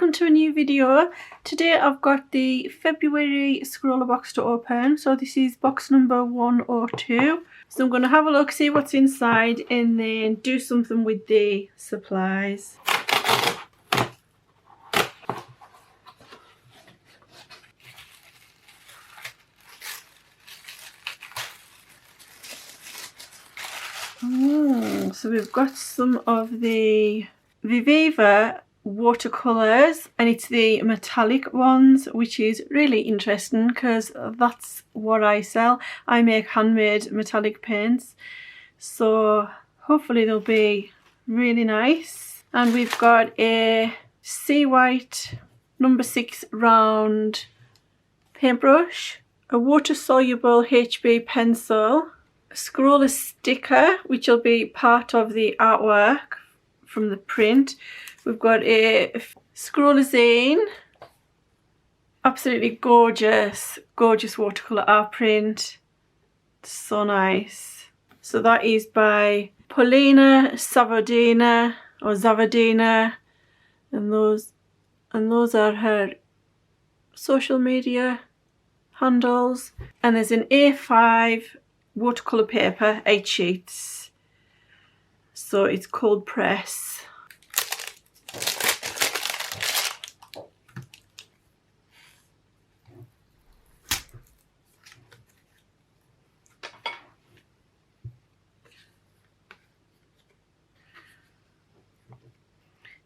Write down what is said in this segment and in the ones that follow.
welcome to a new video. Today I've got the February Scrawlrbox to open. So this is box number 102. So I'm going to have a look, see what's inside, and then do something with the supplies. So we've got some of the Viviva watercolors, and it's the metallic ones, which is really interesting because that's what I sell. I make handmade metallic paints, so hopefully they'll be really nice. And we've got a sea white number 6 round paintbrush, a water soluble HB pencil, a scroller sticker which will be part of the artwork from the print. We've got a scroller zine, absolutely gorgeous watercolor art print, so nice. So that is by Paulina Savadina or Zavadina, and those are her social media handles. And there's an A5 watercolor paper, 8 sheets, so it's cold press.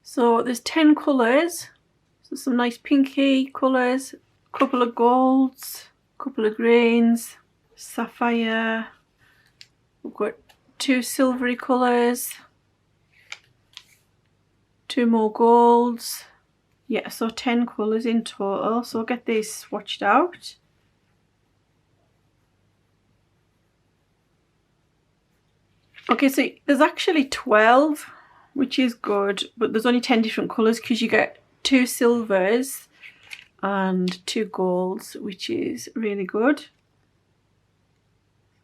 So there's 10 colours, so some nice pinky colours, a couple of golds, a couple of greens, sapphire, we've got 2 silvery colours, 2 more golds. Yeah, so 10 colours in total. So I'll get these swatched out. Okay, so there's actually 12, which is good, but there's only 10 different colours because you get 2 silvers and 2 golds, which is really good.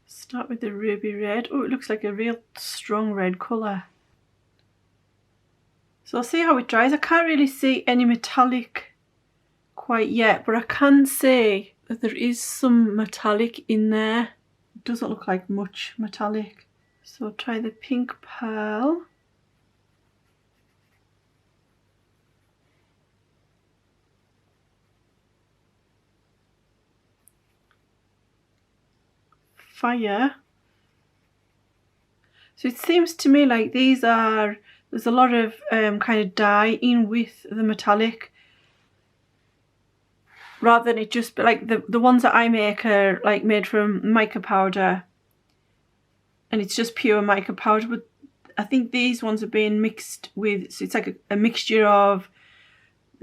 Start with the ruby red. Oh, it looks like a real strong red colour. So I'll see how it dries. I can't really see any metallic quite yet, but I can see that there is some metallic in there. It doesn't look like much metallic. So I'll try the pink pearl. Fire. So it seems to me like there's a lot of kind of dye in with the metallic, rather than it just be like the ones that I make are like made from mica powder, and it's just pure mica powder, but I think these ones are being mixed with, so it's like a mixture of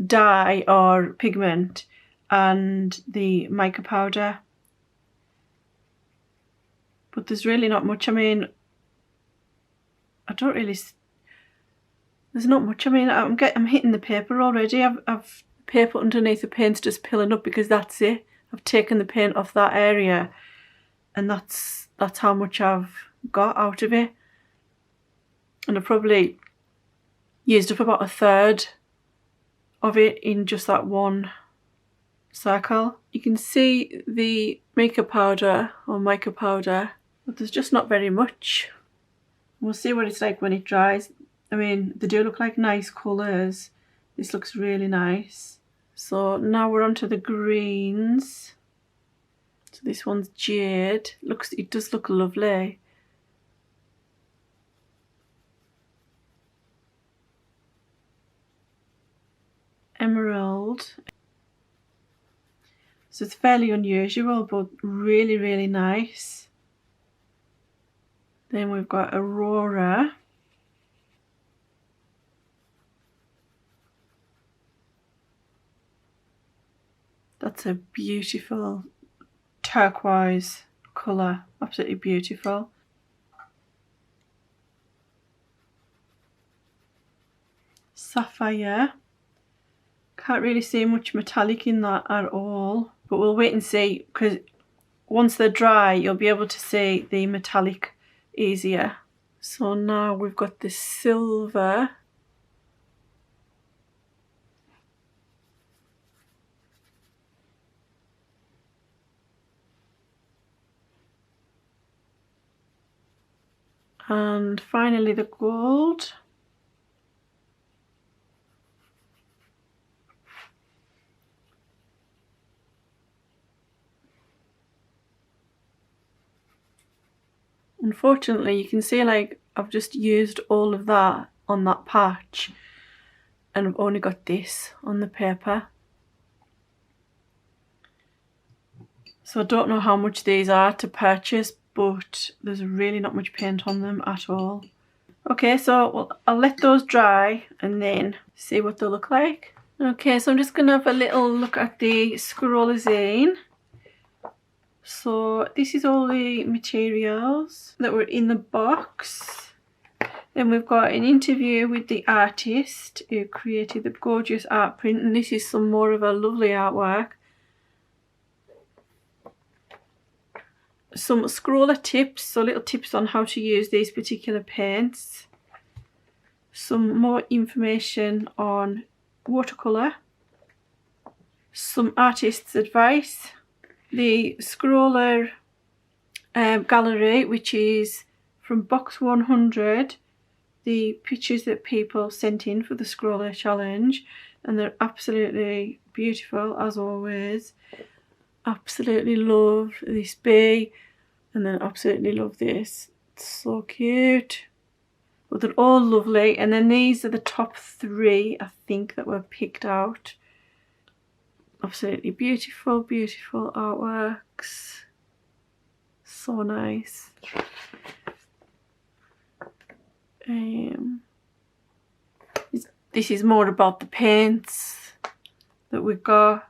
dye or pigment and the mica powder. But there's really not much. I mean, there's not much. I mean, I'm hitting the paper already. I've paper underneath the paint's just peeling up because that's it. I've taken the paint off that area, and that's how much I've got out of it. And I probably used up about 1/3 of it in just that one circle. You can see the mica powder, but there's just not very much. We'll see what it's like when it dries. I mean, they do look like nice colours. This looks really nice. So now we're on to the greens. So this one's jade. It does look lovely. Emerald. So it's fairly unusual, but really, really nice. Then we've got Aurora. That's a beautiful turquoise colour, absolutely beautiful. Sapphire. Can't really see much metallic in that at all, but we'll wait and see, because once they're dry you'll be able to see the metallic easier. So now we've got the silver, And finally the gold. Unfortunately, you can see like I've just used all of that on that patch and I've only got this on the paper. So I don't know how much these are to purchase, but there's really not much paint on them at all. Okay, so I'll let those dry and then see what they look like. Okay, so I'm just going to have a little look at the Scrawlrbox. So this is all the materials that were in the box. Then we've got an interview with the artist who created the gorgeous art print, and this is some more of a lovely artwork. Some scrawler tips, so little tips on how to use these particular paints. Some more information on watercolour. Some artist's advice. The Scrawler gallery, which is from box 100, the pictures that people sent in for the Scrawler challenge, and they're absolutely beautiful as always. Absolutely love this bee, and then absolutely love this. It's so cute. But they're all lovely, and then these are the top 3 I think that were picked out. Absolutely beautiful, beautiful artworks. So nice. This is more about the paints that we've got.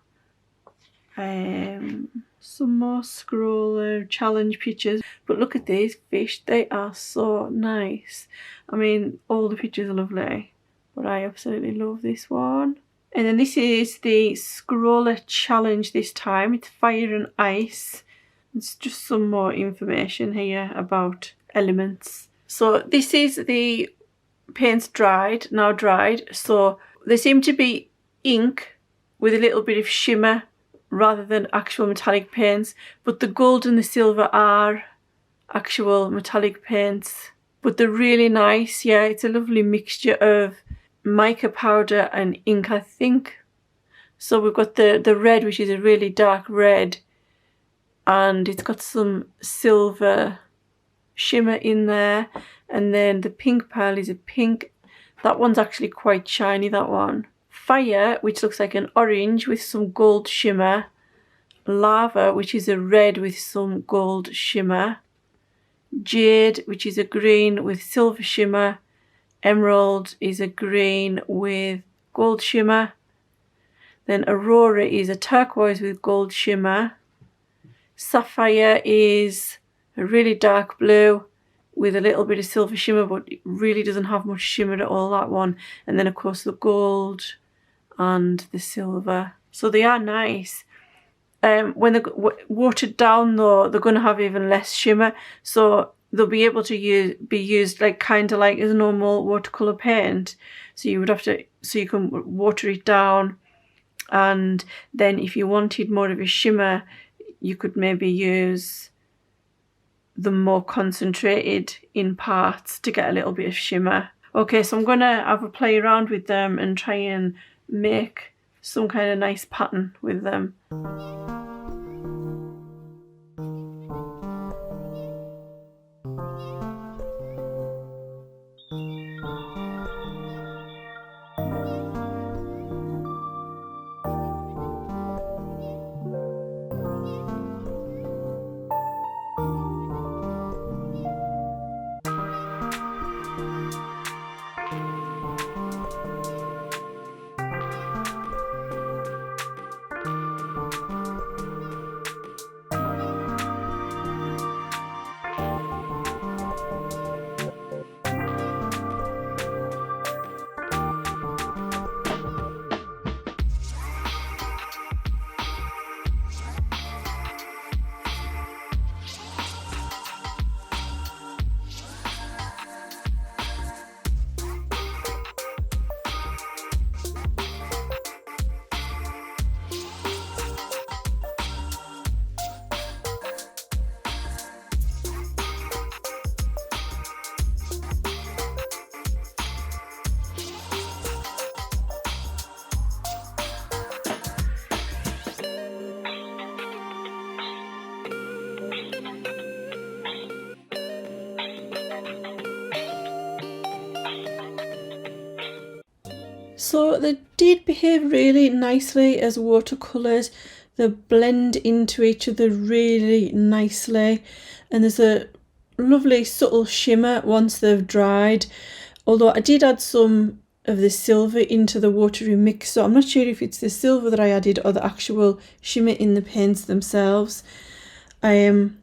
Some more Scrawler challenge pictures. But look at these fish, they are so nice. I mean, all the pictures are lovely, but I absolutely love this one. And then this is the Scrawler challenge this time. It's fire and ice. It's just some more information here about elements. So this is the paints dried, now dried. So they seem to be ink with a little bit of shimmer rather than actual metallic paints. But the gold and the silver are actual metallic paints. But they're really nice. Yeah, it's a lovely mixture of mica powder and ink, I think. So we've got the red, which is a really dark red, and it's got some silver shimmer in there, and then the pink pearl is a pink. That one's actually quite shiny, that one. Fire, which looks like an orange with some gold shimmer. Lava, which is a red with some gold shimmer. Jade, which is a green with silver shimmer. Emerald is a green with gold shimmer. Then Aurora is a turquoise with gold shimmer. Sapphire is a really dark blue with a little bit of silver shimmer, but it really doesn't have much shimmer at all, that one. And then of course the gold and the silver. So they are nice. When they're watered down though, they're going to have even less shimmer. So they'll be able to be used like kind of like as normal watercolor paint. So you would have to, so you can water it down, and then if you wanted more of a shimmer, you could maybe use them more concentrated in parts to get a little bit of shimmer. Okay, so I'm gonna have a play around with them and try and make some kind of nice pattern with them. So they did behave really nicely as watercolours. They blend into each other really nicely, and there's a lovely subtle shimmer once they've dried, although I did add some of the silver into the watery mix, so I'm not sure if it's the silver that I added or the actual shimmer in the paints themselves. And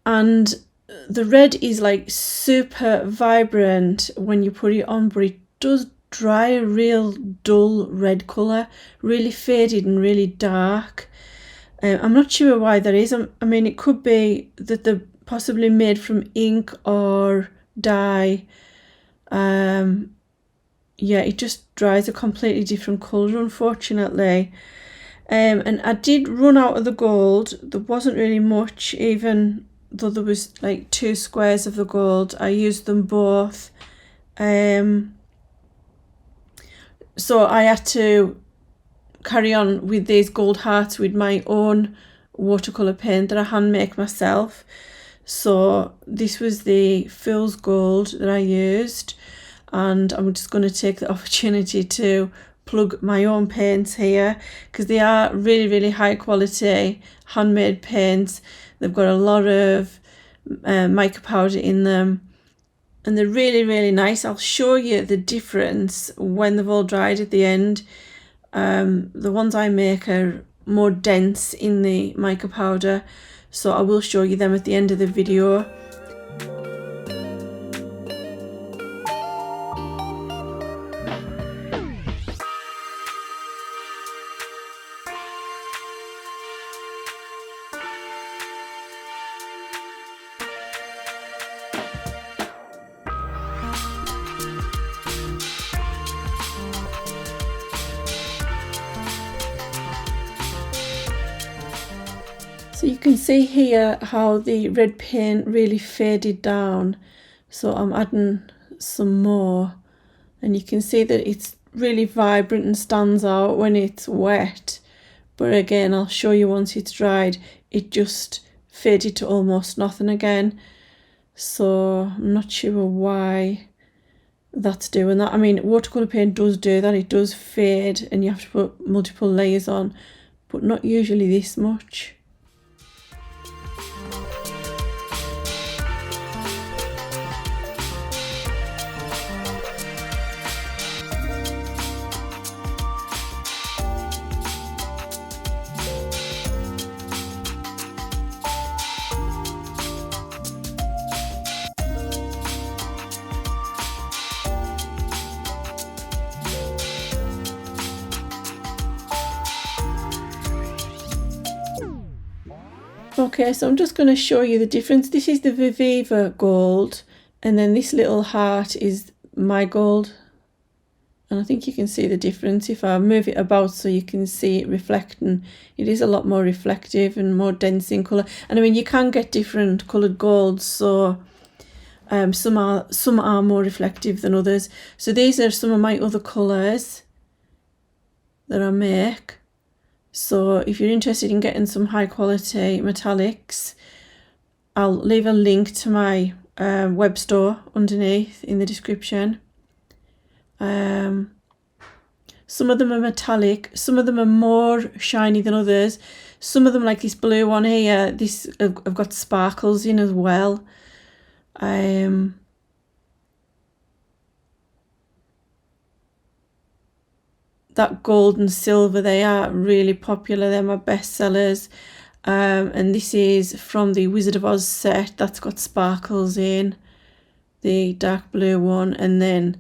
the red is like super vibrant when you put it on, but it does dry a real dull red colour, really faded and really dark. I'm not sure why that is. I mean, it could be that they're possibly made from ink or dye. Yeah, it just dries a completely different colour, unfortunately. And I did run out of the gold. There wasn't really much, even though there was like 2 squares of the gold. I used them both. So I had to carry on with these gold hearts with my own watercolour paint that I hand make myself. So this was the fool's gold that I used, and I'm just going to take the opportunity to plug my own paints here, because they are really high quality handmade paints. They've got a lot of mica powder in them, and they're really nice. I'll show you the difference when they've all dried at the end. The ones I make are more dense in the mica powder, so I will show you them at the end of the video. So you can see here how the red paint really faded down. So I'm adding some more, and you can see that it's really vibrant and stands out when it's wet. But again, I'll show you once it's dried, it just faded to almost nothing again. So I'm not sure why that's doing that. I mean, watercolour paint does do that, it does fade and you have to put multiple layers on, but not usually this much. Okay, so I'm just going to show you the difference. This is the Viviva gold, and then this little heart is my gold. And I think you can see the difference if I move it about so you can see it reflecting. It is a lot more reflective and more dense in colour. And I mean, you can get different coloured golds, so some are more reflective than others. So these are some of my other colours that I make. So if you're interested in getting some high quality metallics, I'll leave a link to my web store underneath in the description. Some of them are metallic, some of them are more shiny than others. Some of them, like this blue one here, this I've got sparkles in as well. That gold and silver, they are really popular, they're my best sellers. And this is from the Wizard of Oz set, that's got sparkles in, the dark blue one. And then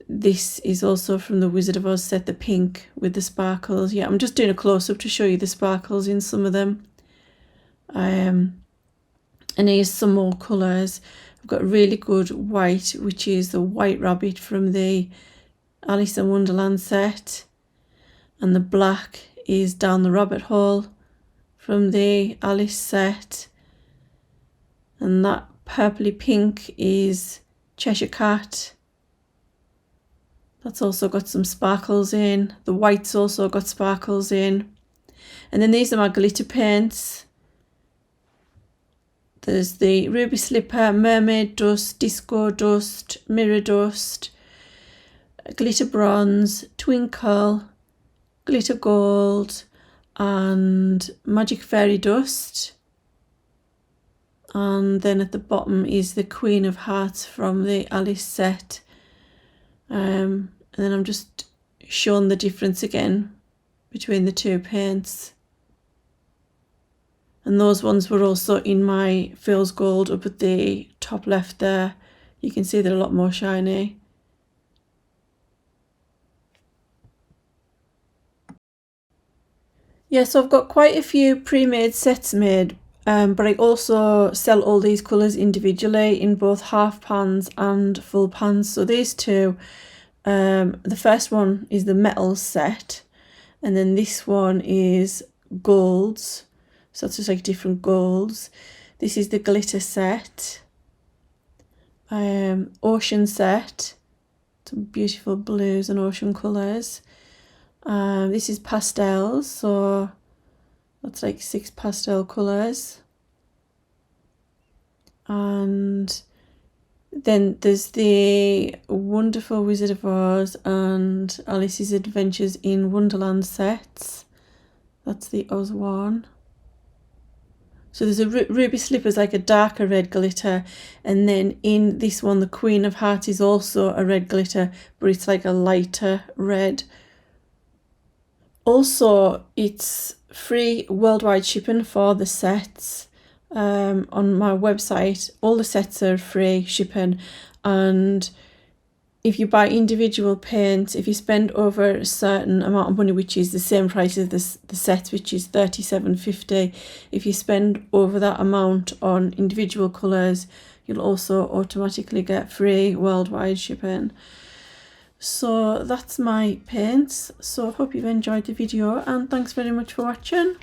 this is also from the Wizard of Oz set, the pink with the sparkles. Yeah, I'm just doing a close-up to show you the sparkles in some of them. And here's some more colours. I've got really good white, which is the White Rabbit from the Alice in Wonderland set, and the black is Down the Rabbit Hole from the Alice set, and that purpley pink is Cheshire Cat. That's also got some sparkles in. The white's also got sparkles in. And then these are my glitter paints. There's the Ruby Slipper, Mermaid Dust, Disco Dust, Mirror Dust. glitter bronze, twinkle, glitter gold and magic fairy dust. And then at the bottom is the Queen of Hearts from the Alice set. And then I'm just showing the difference again between the two paints. And those ones were also in my Fool's Gold up at the top left there. You can see they're a lot more shiny. Yeah, so I've got quite a few pre-made sets made, but I also sell all these colours individually in both half pans and full pans. So these two, the first one is the metals set, and then this one is golds. So it's just like different golds. This is the glitter set, ocean set, some beautiful blues and ocean colours. This is pastels, so that's like 6 pastel colours. And then there's the wonderful Wizard of Oz and Alice's Adventures in Wonderland sets. That's the Oz one. So there's a ruby slippers, like a darker red glitter, and then in this one the Queen of Hearts is also a red glitter, but it's like a lighter red. Also, it's free worldwide shipping for the sets. On my website all the sets are free shipping, and if you buy individual paints, if you spend over a certain amount of money, which is the same price as the set, which is £37.50, if you spend over that amount on individual colours, you'll also automatically get free worldwide shipping. So that's my paints. So I hope you've enjoyed the video, and thanks very much for watching.